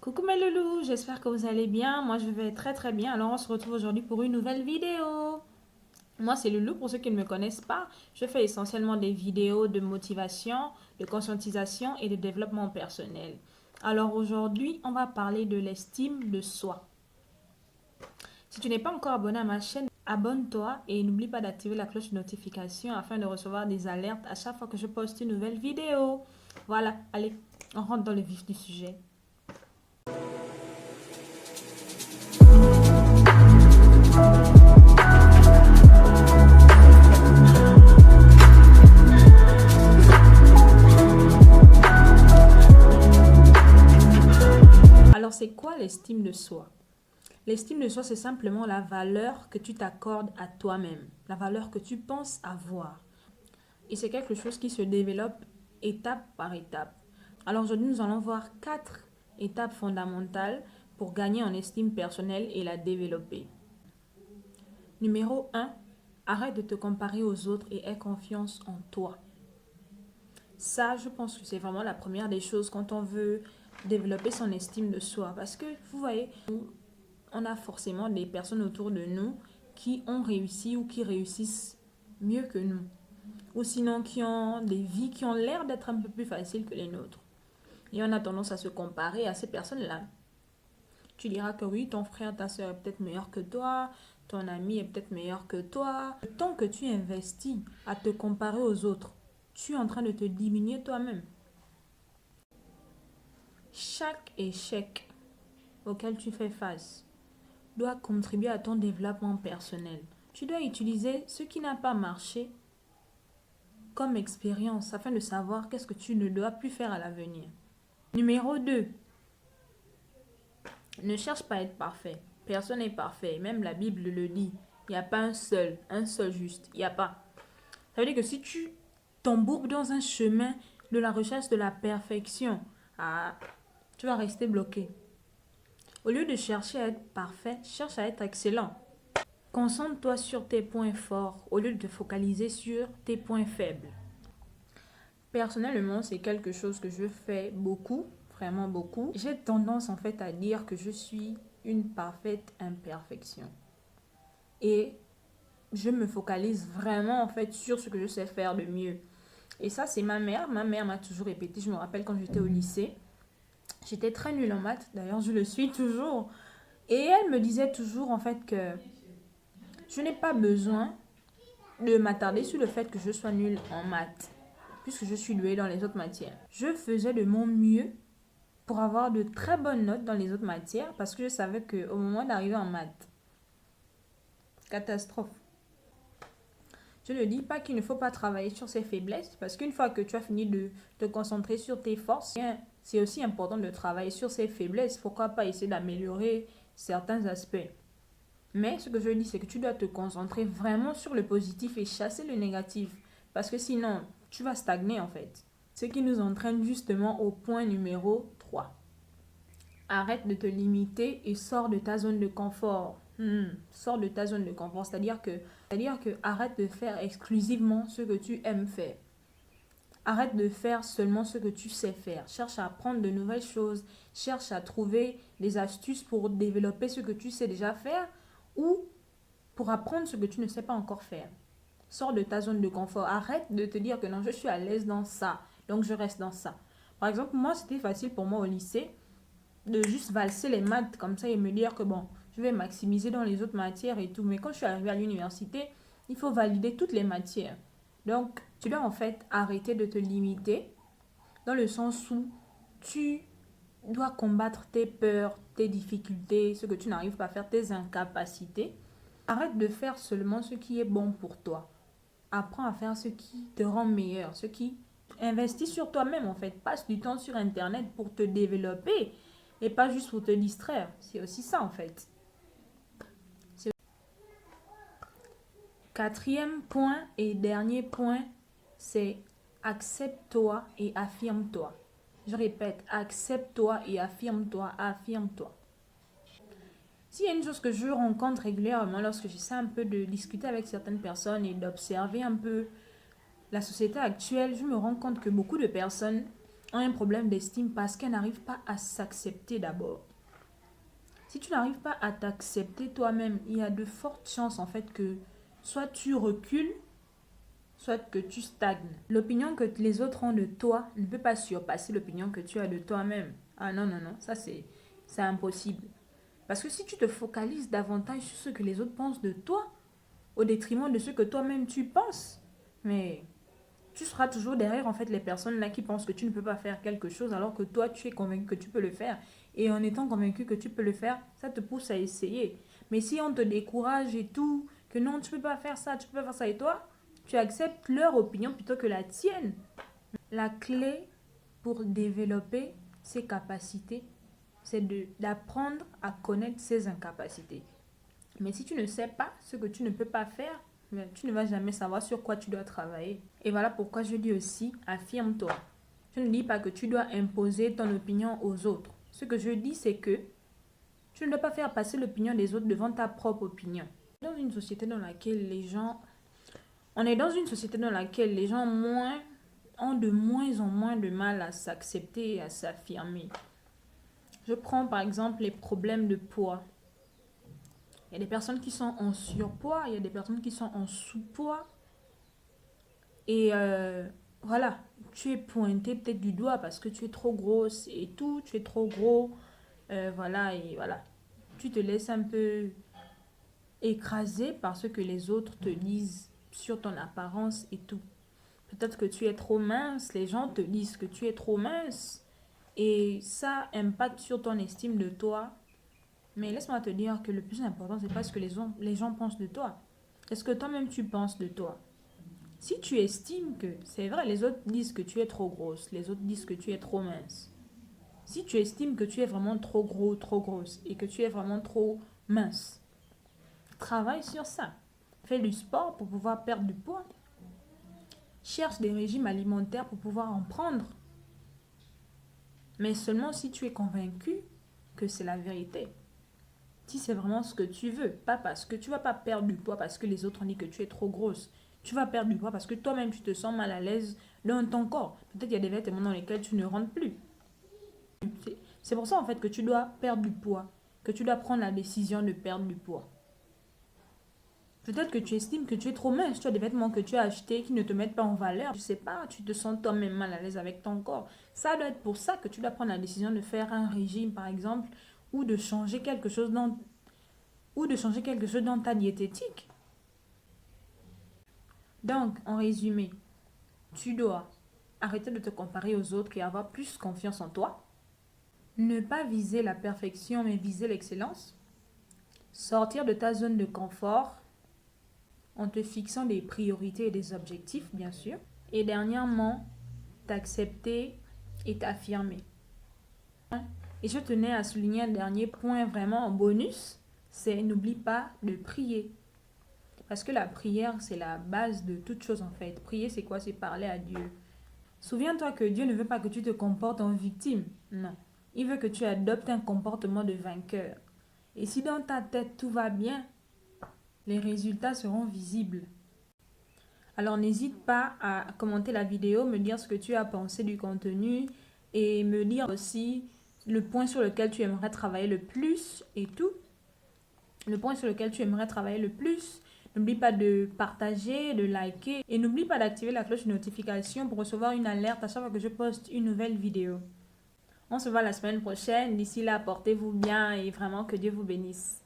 Coucou mes loulous, j'espère que vous allez bien. Moi je vais très bien. Alors on se retrouve aujourd'hui pour une nouvelle vidéo. Moi c'est Loulou, pour ceux qui ne me connaissent pas. Je fais essentiellement des vidéos de motivation, de conscientisation et de développement personnel. Alors aujourd'hui on va parler de l'estime de soi. Si tu n'es pas encore abonné à ma chaîne, abonne-toi et n'oublie pas d'activer la cloche de notification afin de recevoir des alertes à chaque fois que je poste une nouvelle vidéo. Voilà, allez, on rentre dans le vif du sujet. Alors, c'est quoi l'estime de soi? L'estime de soi, c'est simplement la valeur que tu t'accordes à toi-même, la valeur que tu penses avoir. Et c'est quelque chose qui se développe étape par étape. Alors aujourd'hui, nous allons voir 4 étapes fondamentales pour gagner en estime personnelle et la développer. Numéro 1, arrête de te comparer aux autres et aie confiance en toi. Ça, je pense que c'est vraiment la première des choses quand on veut développer son estime de soi. Parce que, vous voyez, on a forcément des personnes autour de nous qui ont réussi ou qui réussissent mieux que nous. Ou sinon qui ont des vies qui ont l'air d'être un peu plus faciles que les nôtres. Et on a tendance à se comparer à ces personnes-là. Tu diras que oui, ton frère, ta soeur est peut-être meilleur que toi, ton ami est peut-être meilleur que toi. Le temps que tu investis à te comparer aux autres, tu es en train de te diminuer toi-même. Chaque échec auquel tu fais face doit contribuer à ton développement personnel. Tu dois utiliser ce qui n'a pas marché comme expérience afin de savoir qu'est-ce que tu ne dois plus faire à l'avenir. Numéro 2. Ne cherche pas à être parfait. Personne n'est parfait. Même la Bible le dit. Il n'y a pas un seul juste. Il n'y a pas. Ça veut dire que si tu t'embourbes dans un chemin de la recherche de la perfection, tu vas rester bloqué. Au lieu de chercher à être parfait, cherche à être excellent. Concentre-toi sur tes points forts au lieu de te focaliser sur tes points faibles. Personnellement, c'est quelque chose que je fais beaucoup, vraiment beaucoup. J'ai tendance en fait à dire que je suis une parfaite imperfection. Et je me focalise vraiment en fait sur ce que je sais faire de mieux. Et ça, c'est ma mère. Ma mère m'a toujours répété. Je me rappelle quand j'étais au lycée, j'étais très nulle en maths. D'ailleurs, je le suis toujours. Et elle me disait toujours en fait que je n'ai pas besoin de m'attarder sur le fait que je sois nulle en maths, puisque je suis douée dans les autres matières. Je faisais de mon mieux pour avoir de très bonnes notes dans les autres matières, parce que je savais qu'au moment d'arriver en maths, catastrophe. Je ne dis pas qu'il ne faut pas travailler sur ses faiblesses, parce qu'une fois que tu as fini de te concentrer sur tes forces, c'est aussi important de travailler sur ses faiblesses. Pourquoi pas essayer d'améliorer certains aspects. Mais ce que je dis, c'est que tu dois te concentrer vraiment sur le positif et chasser le négatif. Parce que sinon, tu vas stagner en fait. Ce qui nous entraîne justement au point numéro 3. Arrête de te limiter et sors de ta zone de confort. Sors de ta zone de confort, c'est-à-dire que arrête de faire exclusivement ce que tu aimes faire. Arrête de faire seulement ce que tu sais faire. Cherche à apprendre de nouvelles choses. Cherche à trouver des astuces pour développer ce que tu sais déjà faire ou pour apprendre ce que tu ne sais pas encore faire. Sors de ta zone de confort. Arrête de te dire que non, je suis à l'aise dans ça, donc je reste dans ça. Par exemple, moi, c'était facile pour moi au lycée de juste valser les maths comme ça et me dire que bon, je vais maximiser dans les autres matières et tout. Mais quand je suis arrivée à l'université, il faut valider toutes les matières. Donc, tu dois en fait arrêter de te limiter dans le sens où tu dois combattre tes peurs, tes difficultés, ce que tu n'arrives pas à faire, tes incapacités. Arrête de faire seulement ce qui est bon pour toi. Apprends à faire ce qui te rend meilleur, ce qui investit sur toi-même en fait. Passe du temps sur Internet pour te développer et pas juste pour te distraire. C'est aussi ça en fait. Quatrième point et dernier point, c'est accepte-toi et affirme-toi. Je répète, accepte-toi et affirme-toi, affirme-toi. S'il y a une chose que je rencontre régulièrement lorsque j'essaie un peu de discuter avec certaines personnes et d'observer un peu la société actuelle, je me rends compte que beaucoup de personnes ont un problème d'estime parce qu'elles n'arrivent pas à s'accepter d'abord. Si tu n'arrives pas à t'accepter toi-même, il y a de fortes chances en fait que soit tu recules, soit que tu stagnes. L'opinion que les autres ont de toi ne peut pas surpasser l'opinion que tu as de toi-même. Ah non, non, non, ça c'est impossible. Parce que si tu te focalises davantage sur ce que les autres pensent de toi, au détriment de ce que toi-même tu penses, mais tu seras toujours derrière en fait les personnes là qui pensent que tu ne peux pas faire quelque chose alors que toi tu es convaincu que tu peux le faire. Et en étant convaincu que tu peux le faire, ça te pousse à essayer. Mais si on te décourage et tout, que non tu peux pas faire ça, tu peux pas faire ça et toi, tu acceptes leur opinion plutôt que la tienne. La clé pour développer ses capacités, c'est d'apprendre à connaître ses incapacités. Mais si tu ne sais pas ce que tu ne peux pas faire, tu ne vas jamais savoir sur quoi tu dois travailler. Et voilà pourquoi je dis aussi, affirme-toi. Je ne dis pas que tu dois imposer ton opinion aux autres. Ce que je dis, c'est que tu ne dois pas faire passer l'opinion des autres devant ta propre opinion. Dans une société dans laquelle on est dans une société dans laquelle les gens ont de moins en moins de mal à s'accepter et à s'affirmer. Je prends par exemple les problèmes de poids. Il y a des personnes qui sont en surpoids, il y a des personnes qui sont en sous-poids. Et voilà, tu es pointé peut-être du doigt parce que tu es trop grosse et tout, tu es trop gros. Voilà, et voilà. Tu te laisses un peu écraser par ce que les autres te disent sur ton apparence et tout. Peut-être que tu es trop mince, les gens te disent que tu es trop mince. Et ça impacte sur ton estime de toi. Mais laisse-moi te dire que le plus important, c'est pas ce que les gens pensent de toi. Est-ce que toi-même tu penses de toi? Si tu estimes que, c'est vrai, les autres disent que tu es trop grosse, les autres disent que tu es trop mince. Si tu estimes que tu es vraiment trop gros, trop grosse et que tu es vraiment trop mince, travaille sur ça. Fais du sport pour pouvoir perdre du poids. Cherche des régimes alimentaires pour pouvoir en prendre. Mais seulement si tu es convaincu que c'est la vérité. Si c'est vraiment ce que tu veux, pas parce que tu vas pas perdre du poids parce que les autres ont dit que tu es trop grosse. Tu vas perdre du poids parce que toi-même tu te sens mal à l'aise dans ton corps. Peut-être qu'il y a des vêtements dans lesquels tu ne rentres plus. C'est pour ça en fait que tu dois perdre du poids, que tu dois prendre la décision de perdre du poids. Peut-être que tu estimes que tu es trop mince, tu as des vêtements que tu as achetés qui ne te mettent pas en valeur. Je sais pas, tu te sens toi-même mal à l'aise avec ton corps. Ça doit être pour ça que tu dois prendre la décision de faire un régime par exemple ou de changer quelque chose dans ta diététique. Donc, en résumé, tu dois arrêter de te comparer aux autres et avoir plus confiance en toi. Ne pas viser la perfection, mais viser l'excellence. Sortir de ta zone de confort en te fixant des priorités et des objectifs, bien sûr. Et dernièrement, t'accepter et t'affirmer. Et je tenais à souligner un dernier point vraiment en bonus, c'est n'oublie pas de prier. Parce que la prière, c'est la base de toute chose en fait. Prier, c'est quoi? C'est parler à Dieu. Souviens-toi que Dieu ne veut pas que tu te comportes en victime. Non. Il veut que tu adoptes un comportement de vainqueur. Et si dans ta tête tout va bien, les résultats seront visibles. Alors n'hésite pas à commenter la vidéo, me dire ce que tu as pensé du contenu et me dire aussi le point sur lequel tu aimerais travailler le plus et tout. Le point sur lequel tu aimerais travailler le plus. N'oublie pas de partager, de liker et n'oublie pas d'activer la cloche de notification pour recevoir une alerte à chaque fois que je poste une nouvelle vidéo. On se voit la semaine prochaine. D'ici là, portez-vous bien et vraiment que Dieu vous bénisse.